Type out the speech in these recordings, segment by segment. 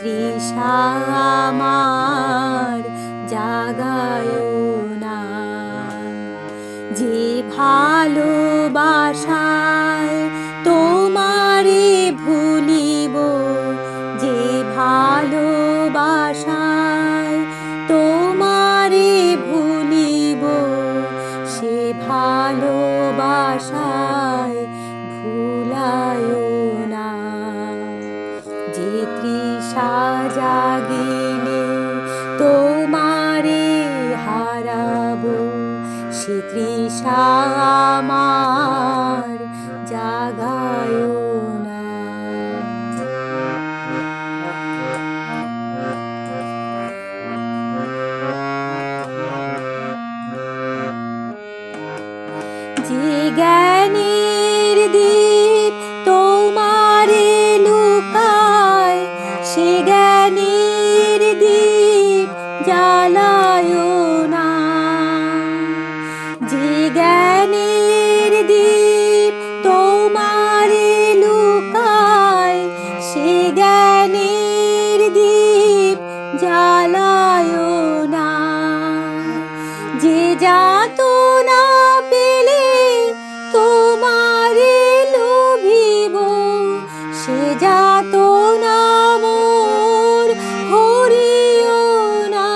তৃষা আমার জাগায়ো না। যে ভালোবাসায় তোমারে ভুলিব, যে ভালোবাসায় তোমারে ভুলিব, সে ভালোবাসায় ভুলায়ো না। যে তৃষা জাগিলে তোমারে হারাবো, সে তৃষা আমার জাগায়ো না। যে জ্ঞানের দীপ তোমারে লুকায়, সে জ্ঞানের দীপ জ্বালায়ো না। যে জ্ঞানের দীপ তোমারে লুকায়, সে জ্ঞানের দীপ জ্বালায়ো না। যে যাতনা পেলে তোমারে লোভিব, সে যাতনা মোর হরিও না।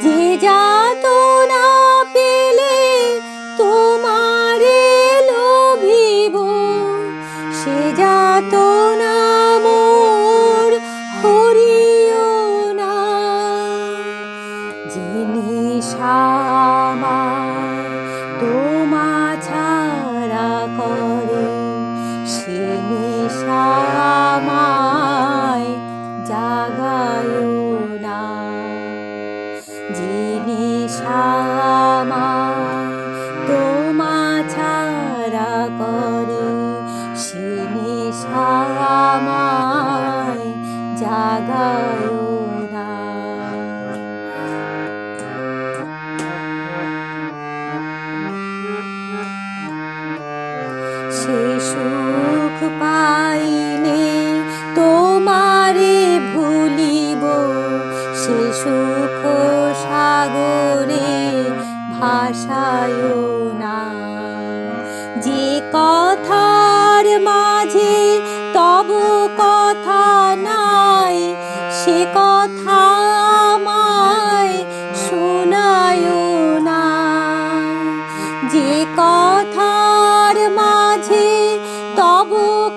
যে যাতনা পেলে তোমারে লোভিব, সে যাতনা মোর হরিও না। যে নেশা আমায় তোমা ছাড়া করে, সে নেশা আমায় জাগায়ো না। যে নেশা আমায় তোমা ছাড়া করে, সে নেশা আমায় জাগায়ো না। সে সুখ পাইলে তোমারে ভুলিব, সে সুখ সাগরে ভাসায়ো না। যে কথার মাঝে তব কথা নাই, সে কথা আমায় শোনায়ো না। যে কথার মাঝে তব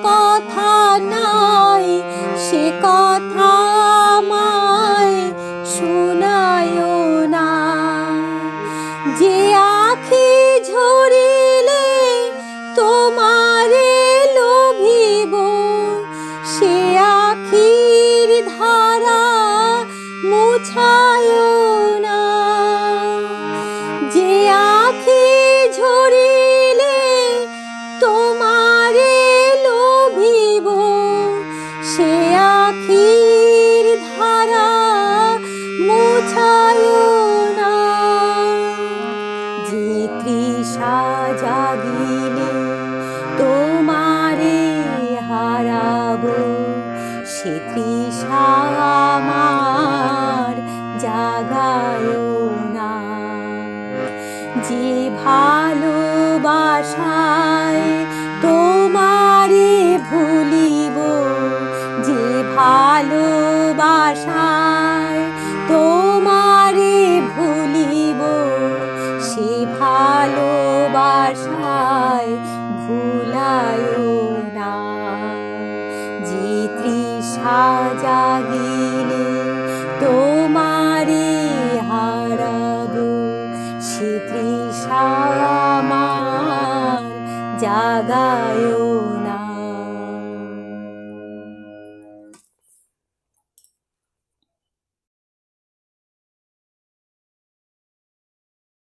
কথা নাই, সে কথা আমায় শোনায়ো না। যে আখি ঝরিলে তোমারে লোভিব, সে আখির ধারা মুছায়ো না। যে আখি ঝরিলে তোমারে লোভিব, সে আখির ধারা মুছায়ো না। যে তৃষা জাগিলে তোমারে হারাবো, সে তৃষা আমার জাগায়ো না। যে ভালোবাসায় তোমারে ভুলিব, যে ভালোবাসায় তোমারে ভুলিব, সে ভালোবাসায় ভুলায়ো না। যে তৃষা জাগিলে তোমারে হারাবো, সে তৃষা আমার জাগায়ো না।